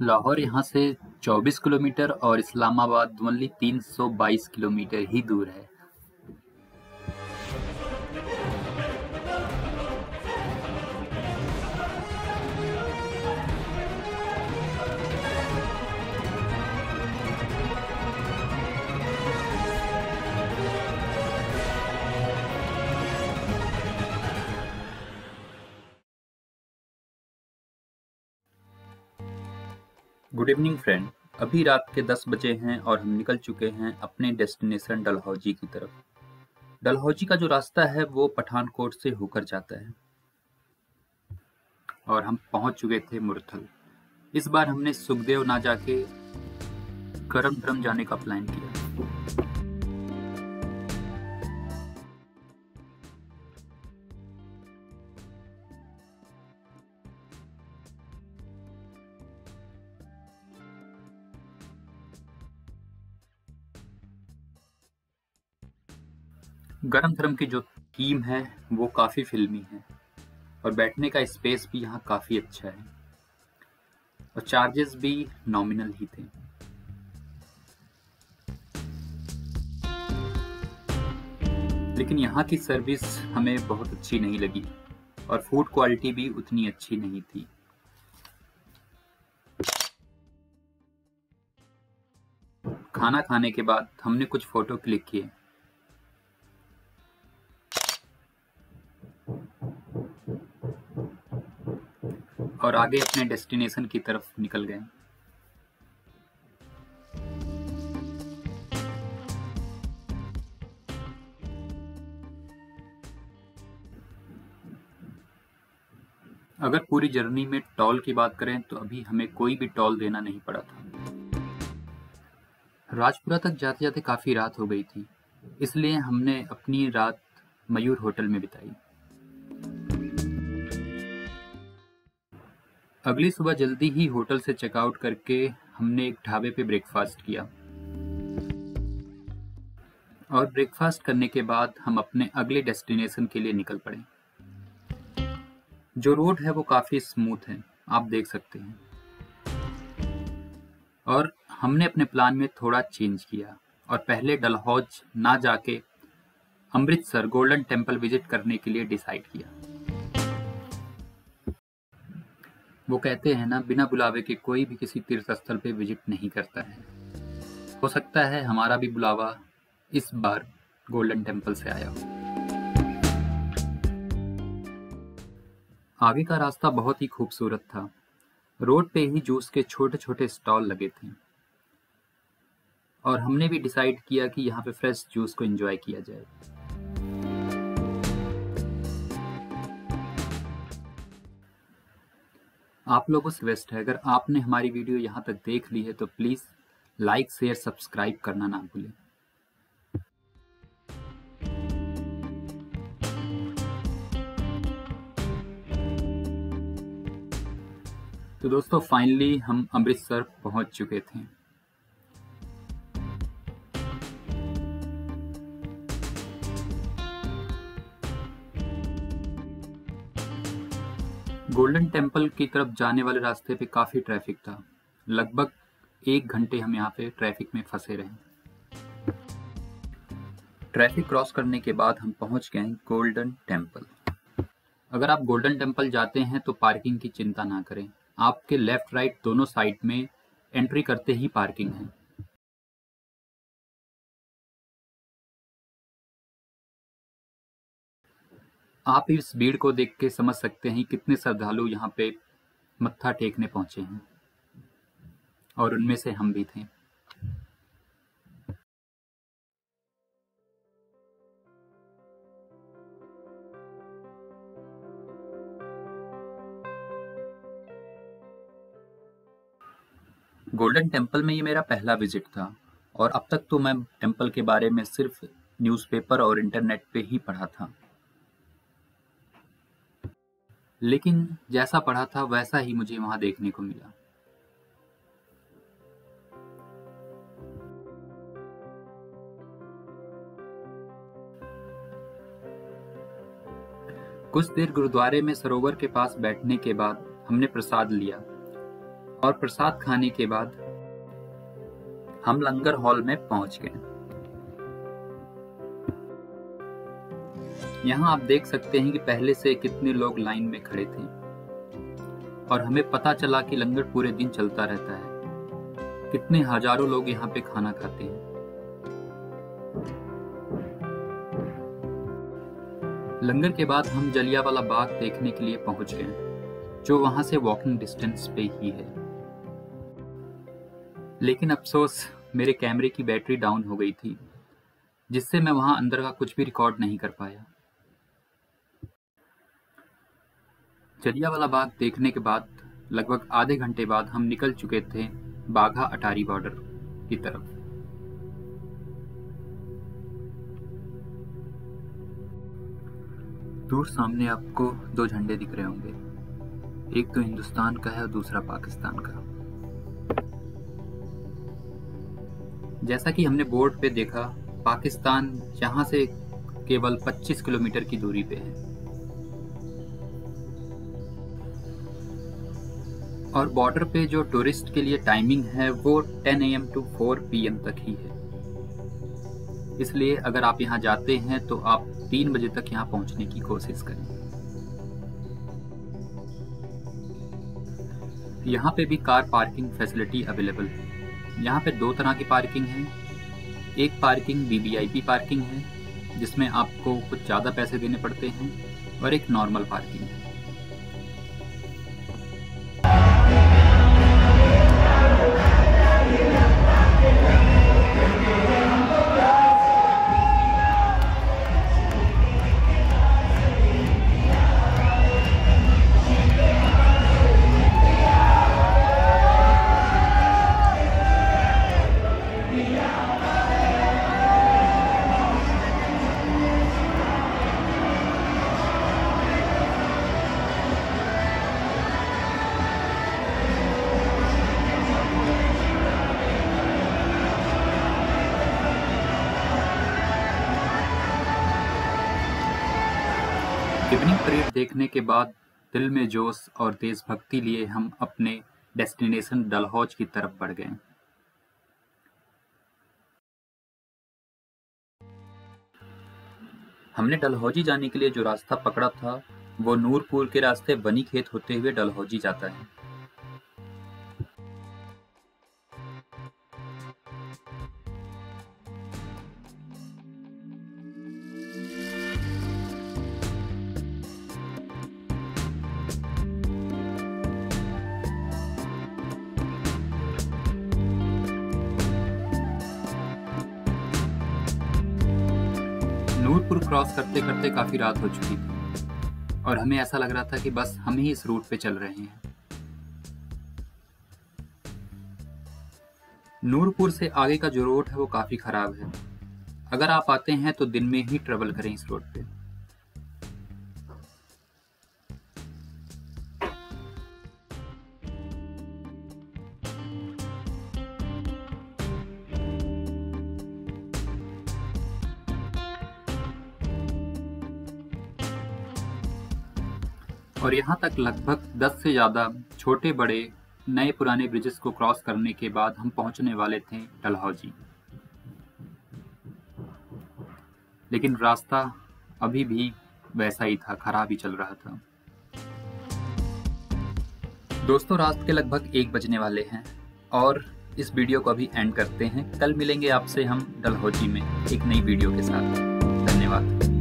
लाहौर यहाँ से 24 किलोमीटर और इस्लामाबाद ओनली 322 किलोमीटर ही दूर है। Good evening friend. अभी रात के 10 बजे हैं और हम निकल चुके हैं अपने डेस्टिनेशन डलहौजी की तरफ। डलहौजी का जो रास्ता है वो पठानकोट से होकर जाता है और हम पहुंच चुके थे मुरथल। इस बार हमने सुखदेव ना जाके करम धरम जाने का प्लान किया। गरम धरम की जो थीम है वो काफ़ी फिल्मी है और बैठने का स्पेस भी यहाँ काफ़ी अच्छा है और चार्जेस भी नॉमिनल ही थे। लेकिन यहाँ की सर्विस हमें बहुत अच्छी नहीं लगी और फूड क्वालिटी भी उतनी अच्छी नहीं थी। खाना खाने के बाद हमने कुछ फोटो क्लिक किए और आगे अपने डेस्टिनेशन की तरफ निकल गए। अगर पूरी जर्नी में टोल की बात करें तो अभी हमें कोई भी टोल देना नहीं पड़ा था। राजपुरा तक जाते जाते काफ़ी रात हो गई थी, इसलिए हमने अपनी रात मयूर होटल में बिताई। अगली सुबह जल्दी ही होटल से चेकआउट करके हमने एक ढाबे पे ब्रेकफास्ट किया और ब्रेकफास्ट करने के बाद हम अपने अगले डेस्टिनेशन के लिए निकल पड़े। जो रोड है वो काफ़ी स्मूथ है, आप देख सकते हैं। और हमने अपने प्लान में थोड़ा चेंज किया और पहले डलहौज ना जाके अमृतसर गोल्डन टेम्पल विजिट करने के लिए डिसाइड किया। वो कहते हैं ना, बिना बुलावे के कोई भी किसी तीर्थ स्थल पे विजिट नहीं करता है। हो सकता है हमारा भी बुलावा इस बार गोल्डन टेम्पल से आया हो। आगे का रास्ता बहुत ही खूबसूरत था। रोड पे ही जूस के छोटे छोटे स्टॉल लगे थे और हमने भी डिसाइड किया कि यहाँ पे फ्रेश जूस को एंजॉय किया जाए। आप लोगों से रिक्वेस्ट है, अगर आपने हमारी वीडियो यहाँ तक देख ली है तो प्लीज़ लाइक शेयर सब्सक्राइब करना ना भूलें। तो दोस्तों फाइनली हम अमृतसर पहुंच चुके थे। गोल्डन टेम्पल की तरफ जाने वाले रास्ते पे काफ़ी ट्रैफिक था। लगभग 1 घंटे हम यहाँ पे ट्रैफिक में फंसे रहे। ट्रैफिक क्रॉस करने के बाद हम पहुँच गए गोल्डन टेम्पल। अगर आप गोल्डन टेम्पल जाते हैं तो पार्किंग की चिंता ना करें, आपके लेफ्ट राइट दोनों साइड में एंट्री करते ही पार्किंग है। आप इस भीड़ को देख के समझ सकते हैं कितने श्रद्धालु यहाँ पे मत्था टेकने पहुंचे हैं और उनमें से हम भी थे। गोल्डन टेम्पल में ये मेरा पहला विजिट था और अब तक तो मैं टेम्पल के बारे में सिर्फ न्यूज़पेपर और इंटरनेट पे ही पढ़ा था, लेकिन जैसा पढ़ा था वैसा ही मुझे वहां देखने को मिला। कुछ देर गुरुद्वारे में सरोवर के पास बैठने के बाद हमने प्रसाद लिया और प्रसाद खाने के बाद हम लंगर हॉल में पहुंच गए। यहाँ आप देख सकते हैं कि पहले से कितने लोग लाइन में खड़े थे और हमें पता चला कि लंगर पूरे दिन चलता रहता है। कितने हजारों लोग यहाँ पे खाना खाते हैं। लंगर के बाद हम जलियांवाला बाग देखने के लिए पहुंच गए, जो वहां से वॉकिंग डिस्टेंस पे ही है। लेकिन अफसोस मेरे कैमरे की बैटरी डाउन हो गई थी, जिससे मैं वहां अंदर का कुछ भी रिकॉर्ड नहीं कर पाया। जलियांवाला बाग देखने के बाद लगभग आधे घंटे बाद हम निकल चुके थे बाघा अटारी बॉर्डर की तरफ। दूर सामने आपको 2 झंडे दिख रहे होंगे, एक तो हिंदुस्तान का है और दूसरा पाकिस्तान का। जैसा कि हमने बोर्ड पे देखा, पाकिस्तान यहाँ से केवल 25 किलोमीटर की दूरी पे है और बॉर्डर पे जो टूरिस्ट के लिए टाइमिंग है वो 10 AM to 4 PM तक ही है। इसलिए अगर आप यहाँ जाते हैं तो आप 3 बजे तक यहाँ पहुँचने की कोशिश करें। यहाँ पे भी कार पार्किंग फैसिलिटी अवेलेबल है। यहाँ पे 2 तरह की पार्किंग है। एक पार्किंग VVIP पार्किंग है, जिसमें आपको कुछ ज़्यादा पैसे देने पड़ते हैं, और एक नॉर्मल पार्किंग है। इवनिंग परेड देखने के बाद दिल में जोश और देशभक्ति लिए हम अपने डेस्टिनेशन डलहौज की तरफ बढ़ गए। हमने डलहौजी जाने के लिए जो रास्ता पकड़ा था वो नूरपुर के रास्ते बनी खेत होते हुए डलहौजी जाता है। नूरपुर क्रॉस करते करते काफी रात हो चुकी थी और हमें ऐसा लग रहा था कि बस हम ही इस रूट पे चल रहे हैं। नूरपुर से आगे का जो रोड है वो काफी खराब है। अगर आप आते हैं तो दिन में ही ट्रेवल करें इस रोड पे। और यहाँ तक लगभग 10 से ज़्यादा छोटे बड़े नए पुराने ब्रिजेस को क्रॉस करने के बाद हम पहुँचने वाले थे डलहौजी। लेकिन रास्ता अभी भी वैसा ही था, खराब ही चल रहा था। दोस्तों, रात के लगभग 1 बजने वाले हैं और इस वीडियो को अभी एंड करते हैं। कल मिलेंगे आपसे हम डलहौजी में एक नई वीडियो के साथ। धन्यवाद।